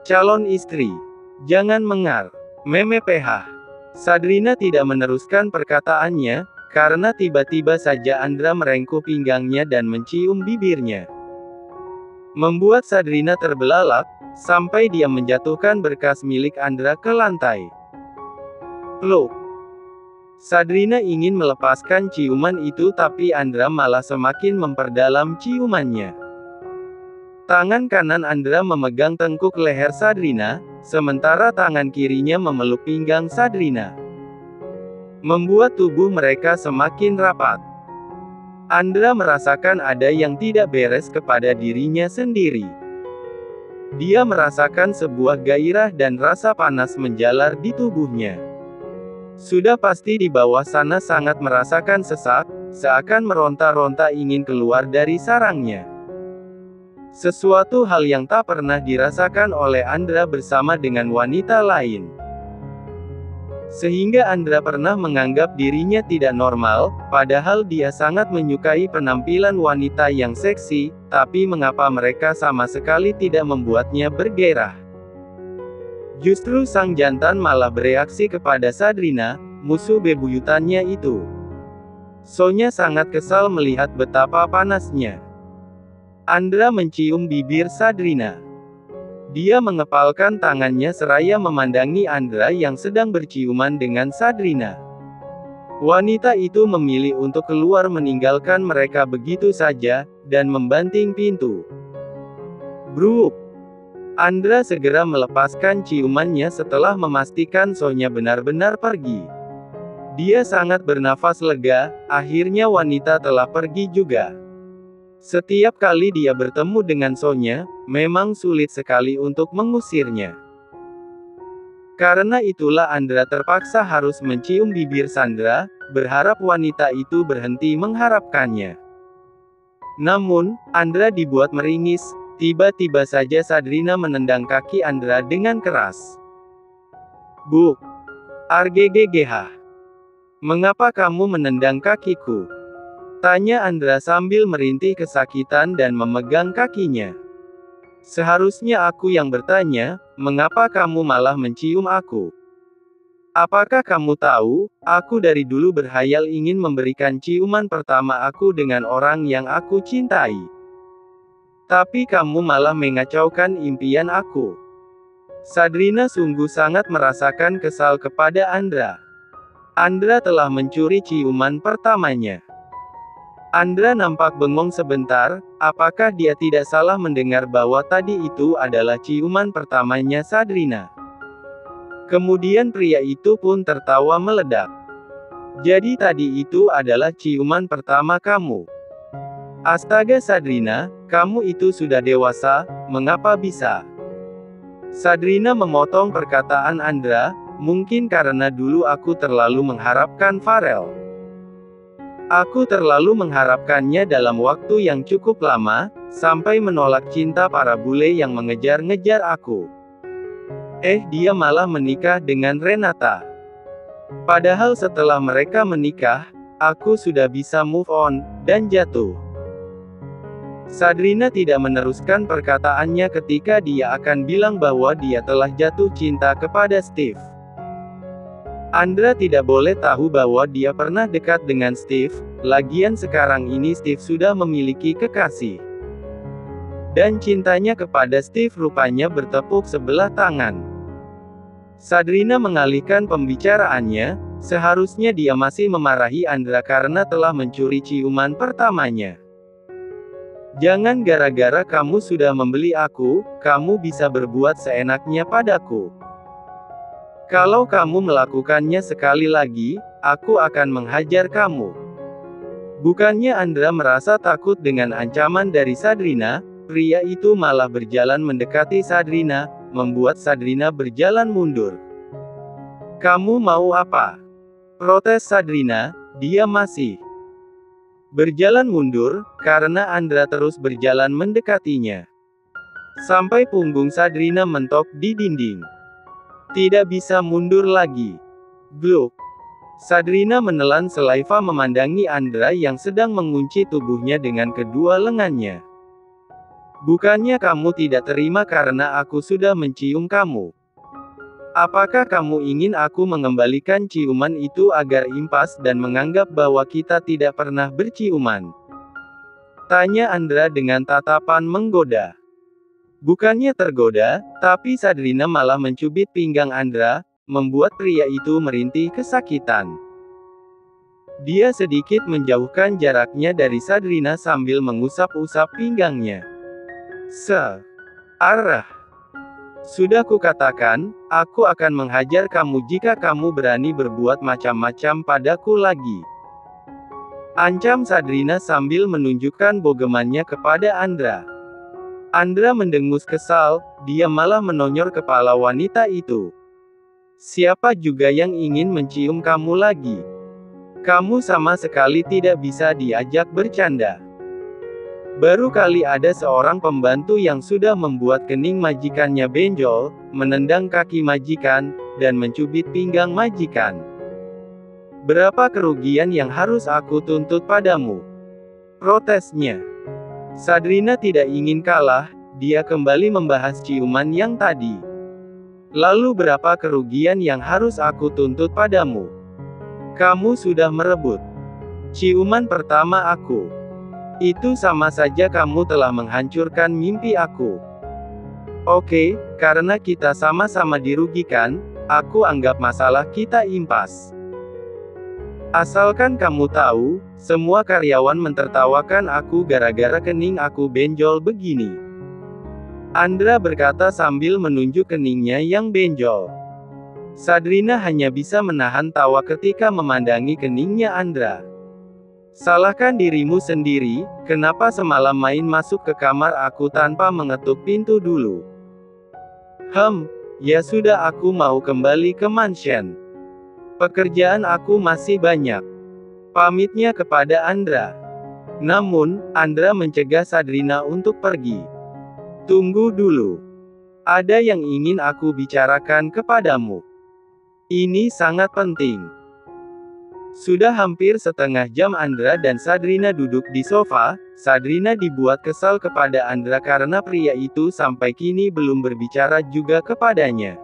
Calon istri. Jangan mengar. Meme PH. Sadrina tidak meneruskan perkataannya, karena tiba-tiba saja Andra merengkuh pinggangnya dan mencium bibirnya. Membuat Sadrina terbelalak, sampai dia menjatuhkan berkas milik Andra ke lantai. Loh! Sadrina ingin melepaskan ciuman itu tapi Andra malah semakin memperdalam ciumannya. Tangan kanan Andra memegang tengkuk leher Sadrina, sementara tangan kirinya memeluk pinggang Sadrina. Membuat tubuh mereka semakin rapat. Andra merasakan ada yang tidak beres kepada dirinya sendiri. Dia merasakan sebuah gairah dan rasa panas menjalar di tubuhnya. Sudah pasti di bawah sana sangat merasakan sesak, seakan meronta-ronta ingin keluar dari sarangnya. Sesuatu hal yang tak pernah dirasakan oleh Andra bersama dengan wanita lain. Sehingga Andra pernah menganggap dirinya tidak normal, padahal dia sangat menyukai penampilan wanita yang seksi, tapi mengapa mereka sama sekali tidak membuatnya bergairah? Justru sang jantan malah bereaksi kepada Sadrina, musuh bebuyutannya itu. Sonya sangat kesal melihat betapa panasnya. Andra mencium bibir Sadrina. Dia mengepalkan tangannya seraya memandangi Andra yang sedang berciuman dengan Sadrina. Wanita itu memilih untuk keluar meninggalkan mereka begitu saja, dan membanting pintu. Bruk! Andra segera melepaskan ciumannya setelah memastikan Sonya benar-benar pergi. Dia sangat bernafas lega, akhirnya wanita telah pergi juga. Setiap kali dia bertemu dengan Sonya, memang sulit sekali untuk mengusirnya. Karena itulah Andra terpaksa harus mencium bibir Sandra, berharap wanita itu berhenti mengharapkannya. Namun, Andra dibuat meringis, tiba-tiba saja Sadrina menendang kaki Andra dengan keras. "Buk! Arggggh! Mengapa kamu menendang kakiku?" Tanya Andra sambil merintih kesakitan dan memegang kakinya. "Seharusnya aku yang bertanya, mengapa kamu malah mencium aku? Apakah kamu tahu, aku dari dulu berhayal ingin memberikan ciuman pertama aku dengan orang yang aku cintai. Tapi kamu malah mengacaukan impian aku." Sadrina sungguh sangat merasakan kesal kepada Andra. Andra telah mencuri ciuman pertamanya. Andra nampak bengong sebentar, apakah dia tidak salah mendengar bahwa tadi itu adalah ciuman pertamanya Sadrina? Kemudian pria itu pun tertawa meledak. "Jadi tadi itu adalah ciuman pertama kamu? Astaga Sadrina, kamu itu sudah dewasa, mengapa bisa?" Sadrina memotong perkataan Andra, "Mungkin karena dulu aku terlalu mengharapkan Farel. Aku terlalu mengharapkannya dalam waktu yang cukup lama, sampai menolak cinta para bule yang mengejar-ngejar aku. Dia malah menikah dengan Renata. Padahal setelah mereka menikah, aku sudah bisa move on, dan jatuh." Sadrina tidak meneruskan perkataannya ketika dia akan bilang bahwa dia telah jatuh cinta kepada Steve. Andra tidak boleh tahu bahwa dia pernah dekat dengan Steve, lagian sekarang ini Steve sudah memiliki kekasih. Dan cintanya kepada Steve rupanya bertepuk sebelah tangan. Sadrina mengalihkan pembicaraannya, seharusnya dia masih memarahi Andra karena telah mencuri ciuman pertamanya. "Jangan gara-gara kamu sudah membeli aku, kamu bisa berbuat seenaknya padaku. Kalau kamu melakukannya sekali lagi, aku akan menghajar kamu." Bukannya Andra merasa takut dengan ancaman dari Sadrina, pria itu malah berjalan mendekati Sadrina, membuat Sadrina berjalan mundur. "Kamu mau apa?" protes Sadrina. Dia masih berjalan mundur, karena Andra terus berjalan mendekatinya. Sampai punggung Sadrina mentok di dinding. Tidak bisa mundur lagi. Gluk! Sadrina menelan selaiva memandangi Andra yang sedang mengunci tubuhnya dengan kedua lengannya. Bukannya kamu tidak terima karena aku sudah mencium kamu? Apakah kamu ingin aku mengembalikan ciuman itu agar impas dan menganggap bahwa kita tidak pernah berciuman? Tanya Andra dengan tatapan menggoda. Bukannya tergoda, tapi Sadrina malah mencubit pinggang Andra, membuat pria itu merintih kesakitan. Dia sedikit menjauhkan jaraknya dari Sadrina sambil mengusap-usap pinggangnya. Arah. Sudah kukatakan, aku akan menghajar kamu jika kamu berani berbuat macam-macam padaku lagi. Ancam Sadrina sambil menunjukkan bogemannya kepada Andra. Andra mendengus kesal, dia malah menonyor kepala wanita itu. Siapa juga yang ingin mencium kamu lagi? Kamu sama sekali tidak bisa diajak bercanda. Baru kali ada seorang pembantu yang sudah membuat kening majikannya benjol, menendang kaki majikan, dan mencubit pinggang majikan. Berapa kerugian yang harus aku tuntut padamu? Protesnya. Sadrina tidak ingin kalah, dia kembali membahas ciuman yang tadi. Lalu berapa kerugian yang harus aku tuntut padamu? Kamu sudah merebut ciuman pertama aku. Itu sama saja kamu telah menghancurkan mimpi aku. Oke, karena kita sama-sama dirugikan, aku anggap masalah kita impas. Asalkan kamu tahu, semua karyawan mentertawakan aku gara-gara kening aku benjol begini. Andra berkata sambil menunjuk keningnya yang benjol. Sadrina hanya bisa menahan tawa ketika memandangi keningnya Andra. Salahkan dirimu sendiri, kenapa semalam main masuk ke kamar aku tanpa mengetuk pintu dulu? Ya sudah, aku mau kembali ke mansion. Pekerjaan aku masih banyak. Pamitnya kepada Andra. Namun, Andra mencegah Sadrina untuk pergi. Tunggu dulu. Ada yang ingin aku bicarakan kepadamu. Ini sangat penting. Sudah hampir setengah jam Andra dan Sadrina duduk di sofa. Sadrina dibuat kesal kepada Andra karena pria itu sampai kini belum berbicara juga kepadanya.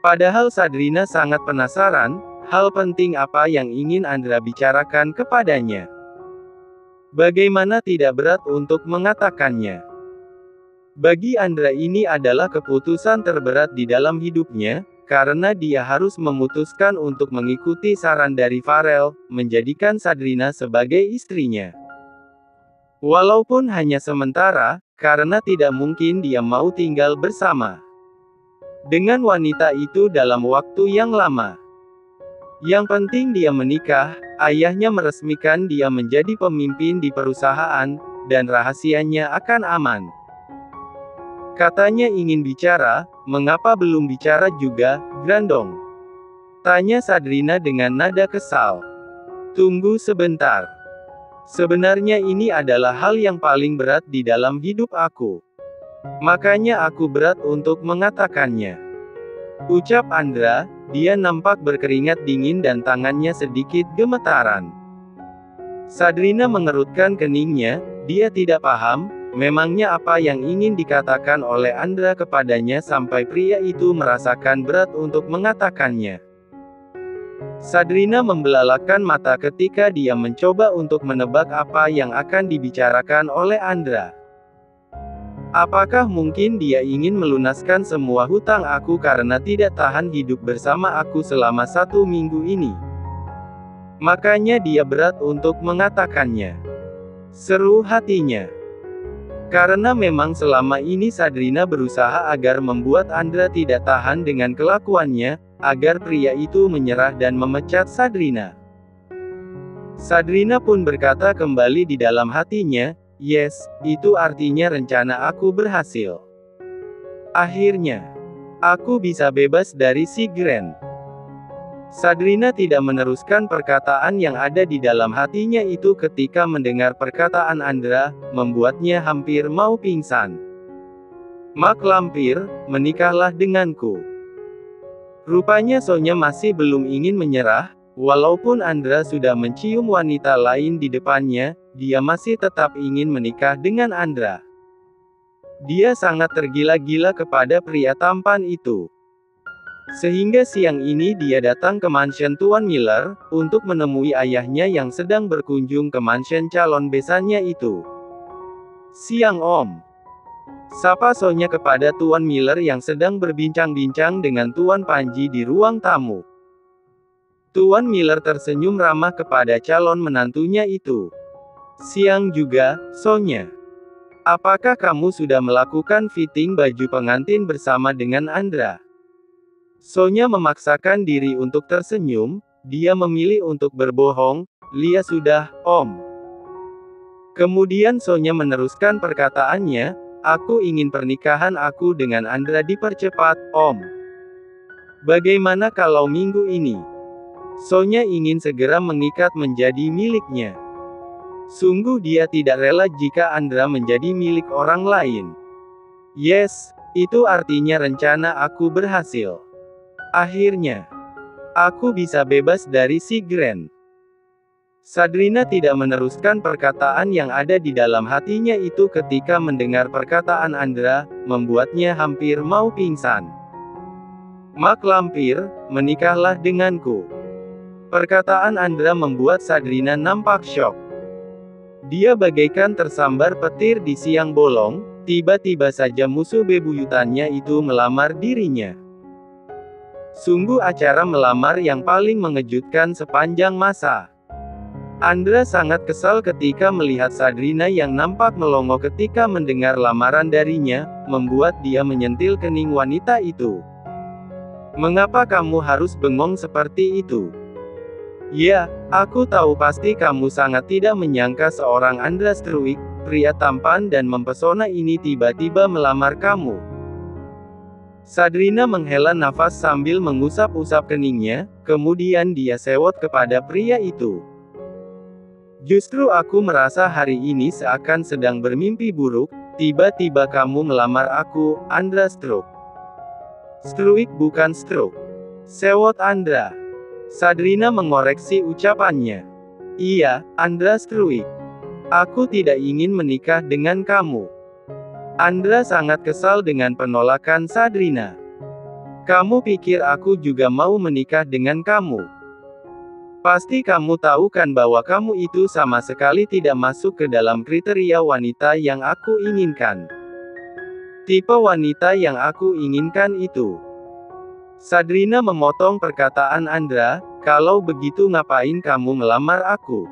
Padahal Sadrina sangat penasaran, hal penting apa yang ingin Andra bicarakan kepadanya. Bagaimana tidak berat untuk mengatakannya? Bagi Andra ini adalah keputusan terberat di dalam hidupnya, karena dia harus memutuskan untuk mengikuti saran dari Farel, menjadikan Sadrina sebagai istrinya. Walaupun hanya sementara, karena tidak mungkin dia mau tinggal bersama dengan wanita itu dalam waktu yang lama. Yang penting dia menikah, ayahnya meresmikan dia menjadi pemimpin di perusahaan, dan rahasianya akan aman. Katanya ingin bicara, mengapa belum bicara juga, Grandong? Tanya Sadrina dengan nada kesal. Tunggu sebentar. Sebenarnya ini adalah hal yang paling berat di dalam hidup aku. Makanya aku berat untuk mengatakannya. Ucap Andra, dia nampak berkeringat dingin dan tangannya sedikit gemetaran. Sadrina mengerutkan keningnya, dia tidak paham, memangnya apa yang ingin dikatakan oleh Andra kepadanya sampai pria itu merasakan berat untuk mengatakannya. Sadrina membelalakkan mata ketika dia mencoba untuk menebak apa yang akan dibicarakan oleh Andra. Apakah mungkin dia ingin melunaskan semua hutang aku karena tidak tahan hidup bersama aku selama 1 minggu ini? Makanya dia berat untuk mengatakannya. Seru hatinya. Karena memang selama ini Sadrina berusaha agar membuat Andra tidak tahan dengan kelakuannya, agar pria itu menyerah dan memecat Sadrina. Sadrina pun berkata kembali di dalam hatinya, yes, itu artinya rencana aku berhasil. Akhirnya, aku bisa bebas dari si Grand. Sadrina tidak meneruskan perkataan yang ada di dalam hatinya itu ketika mendengar perkataan Andra, membuatnya hampir mau pingsan. Mak Lampir, menikahlah denganku. Rupanya Sonya masih belum ingin menyerah, walaupun Andra sudah mencium wanita lain di depannya, dia masih tetap ingin menikah dengan Andra. Dia sangat tergila-gila kepada pria tampan itu. Sehingga siang ini dia datang ke mansion Tuan Miller, untuk menemui ayahnya yang sedang berkunjung ke mansion calon besannya itu. "Siang Om," sapa Sonya kepada Tuan Miller yang sedang berbincang-bincang dengan Tuan Panji di ruang tamu. Tuan Miller tersenyum ramah kepada calon menantunya itu. "Siang juga, Sonya. Apakah kamu sudah melakukan fitting baju pengantin bersama dengan Andra?" Sonya memaksakan diri untuk tersenyum, dia memilih untuk berbohong, "Lia sudah, Om." Kemudian Sonya meneruskan perkataannya, "Aku ingin pernikahan aku dengan Andra dipercepat, Om. Bagaimana kalau minggu ini?" Sonya ingin segera mengikat menjadi miliknya. Sungguh dia tidak rela jika Andra menjadi milik orang lain. "Yes, itu artinya rencana aku berhasil. Akhirnya, aku bisa bebas dari si Grand." Sadrina tidak meneruskan perkataan yang ada di dalam hatinya itu ketika mendengar perkataan Andra, membuatnya hampir mau pingsan. "Mak Lampir, menikahlah denganku." Perkataan Andra membuat Sadrina nampak syok. Dia bagaikan tersambar petir di siang bolong, tiba-tiba saja musuh bebuyutannya itu melamar dirinya. Sungguh acara melamar yang paling mengejutkan sepanjang masa. Andra sangat kesal ketika melihat Sadrina yang nampak melongo ketika mendengar lamaran darinya, membuat dia menyentil kening wanita itu. "Mengapa kamu harus bengong seperti itu? Ya, aku tahu pasti kamu sangat tidak menyangka seorang Andra Struik, pria tampan dan mempesona ini tiba-tiba melamar kamu." Sadrina menghela nafas sambil mengusap-usap keningnya, kemudian dia sewot kepada pria itu. "Justru aku merasa hari ini seakan sedang bermimpi buruk, tiba-tiba kamu melamar aku, Andra Struik." "Struik bukan Struk," sewot Andra. Sadrina mengoreksi ucapannya. "Iya, Andra Struik. Aku tidak ingin menikah dengan kamu." Andra sangat kesal dengan penolakan Sadrina. "Kamu pikir aku juga mau menikah dengan kamu? Pasti kamu tahu kan bahwa kamu itu sama sekali tidak masuk ke dalam kriteria wanita yang aku inginkan. Tipe wanita yang aku inginkan itu." Sadrina memotong perkataan Andra, "Kalau begitu ngapain kamu melamar aku?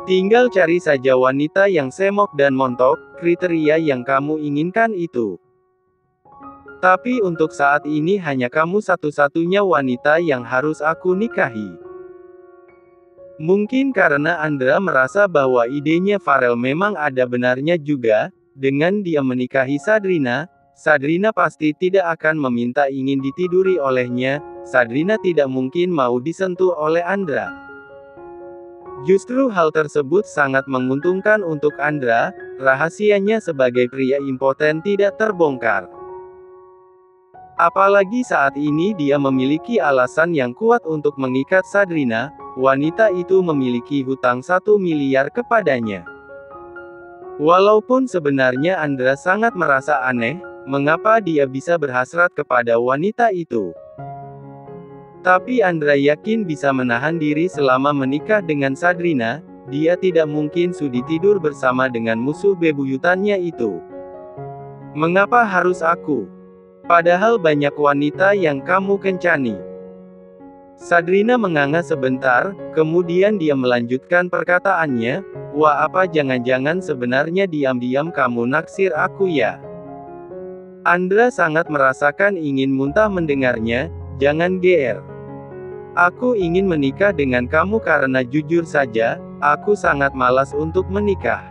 Tinggal cari saja wanita yang semok dan montok, kriteria yang kamu inginkan itu. Tapi untuk saat ini hanya kamu satu-satunya wanita yang harus aku nikahi." Mungkin karena Andra merasa bahwa idenya Farel memang ada benarnya juga, dengan dia menikahi Sadrina, Sadrina pasti tidak akan meminta ingin ditiduri olehnya, Sadrina tidak mungkin mau disentuh oleh Andra. Justru hal tersebut sangat menguntungkan untuk Andra, rahasianya sebagai pria impoten tidak terbongkar. Apalagi saat ini dia memiliki alasan yang kuat untuk mengikat Sadrina, wanita itu memiliki hutang 1 miliar kepadanya. Walaupun sebenarnya Andra sangat merasa aneh, mengapa dia bisa berhasrat kepada wanita itu. Tapi Andra yakin bisa menahan diri selama menikah dengan Sadrina, dia tidak mungkin sudi tidur bersama dengan musuh bebuyutannya itu. "Mengapa harus aku? Padahal banyak wanita yang kamu kencani." Sadrina menganga sebentar, kemudian dia melanjutkan perkataannya, "Wah, apa jangan-jangan sebenarnya diam-diam kamu naksir aku ya?" Andra sangat merasakan ingin muntah mendengarnya. "Jangan GR. Aku ingin menikah dengan kamu karena jujur saja, aku sangat malas untuk menikah.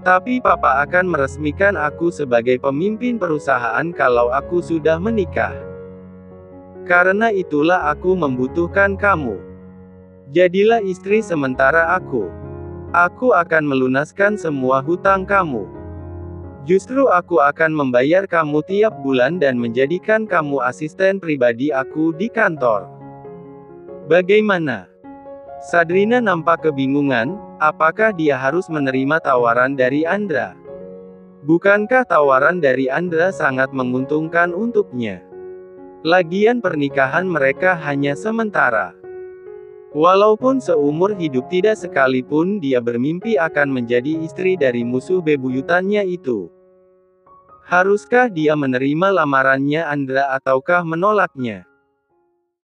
Tapi papa akan meresmikan aku sebagai pemimpin perusahaan kalau aku sudah menikah. Karena itulah aku membutuhkan kamu. Jadilah istri sementara aku. Aku akan melunaskan semua hutang kamu. Justru aku akan membayar kamu tiap bulan dan menjadikan kamu asisten pribadi aku di kantor. Bagaimana?" Sadrina nampak kebingungan, apakah dia harus menerima tawaran dari Andra? Bukankah tawaran dari Andra sangat menguntungkan untuknya? Lagian pernikahan mereka hanya sementara. Walaupun seumur hidup tidak sekalipun dia bermimpi akan menjadi istri dari musuh bebuyutannya itu. Haruskah dia menerima lamarannya Andra ataukah menolaknya?